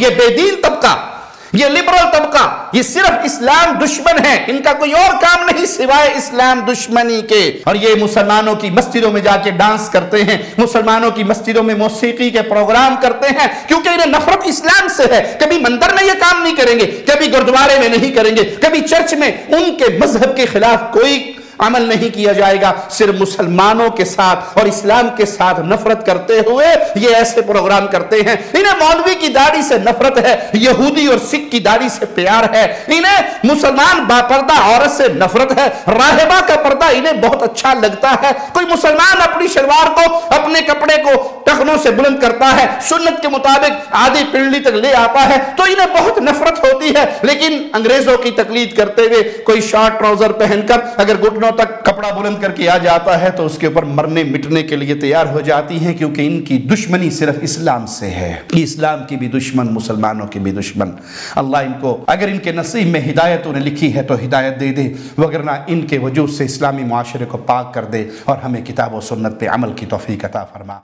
یہ بے دین طبقہ، یہ لبرل طبقہ، یہ صرف اسلام دشمن ہے، ان کا کوئی اور کام نہیں سوائے اسلام دشمنی کے۔ اور یہ مسلمانوں کی مسجدوں میں جا کے ڈانس کرتے ہیں، مسلمانوں کی مسجدوں میں موسیقی کے پروگرام کرتے ہیں، کیونکہ انہیں نفرت اسلام سے ہے۔ کبھی مندر میں یہ کام نہیں کریں گے، کبھی گردوارے میں نہیں کریں گے، کبھی چرچ میں ان کے مذہب کے خلاف کوئی عمل نہیں کیا جائے گا، صرف مسلمانوں کے ساتھ اور اسلام کے ساتھ نفرت کرتے ہوئے یہ ایسے پروگرام کرتے ہیں۔ انہیں مولوی کی داڑھی سے نفرت ہے، یہودی اور سکھ کی داڑھی سے پیار ہے، انہیں مسلمان باپردہ عورت سے نفرت ہے، راہبہ کا پردہ انہیں بہت اچھا لگتا ہے۔ کوئی مسلمان اپنی شلوار کو، اپنے کپڑے کو ٹخنوں سے بلند کرتا ہے، سنت کے مطابق آدھی پنڈلی تک لے آتا ہے تو انہیں بہت نفرت ہوتی ہے، لیکن انگریزوں کی تقلید کرتے ہوئے کوئی شارٹ ٹراؤزر پہن کر اگر گھٹنوں تک کپڑا بلند کر کے آ جاتا ہے تو اس کے اوپر مرنے مٹنے کے لیے تیار ہو جاتی ہیں، کیونکہ ان کی دشمنی صرف اسلام سے ہے۔ اسلام کی بھی دشمن، مسلمانوں کی بھی دشمن۔ اللہ ان کو اگر ان کے نصیب میں ہدایت انہیں لکھی ہے تو ہدایت دے دے، وگرنہ ان کے وجود سے اسلامی معاشرے کو پاک کر دے اور ہمیں کتاب و سنت پہ عمل کی توفیق عطا فرما۔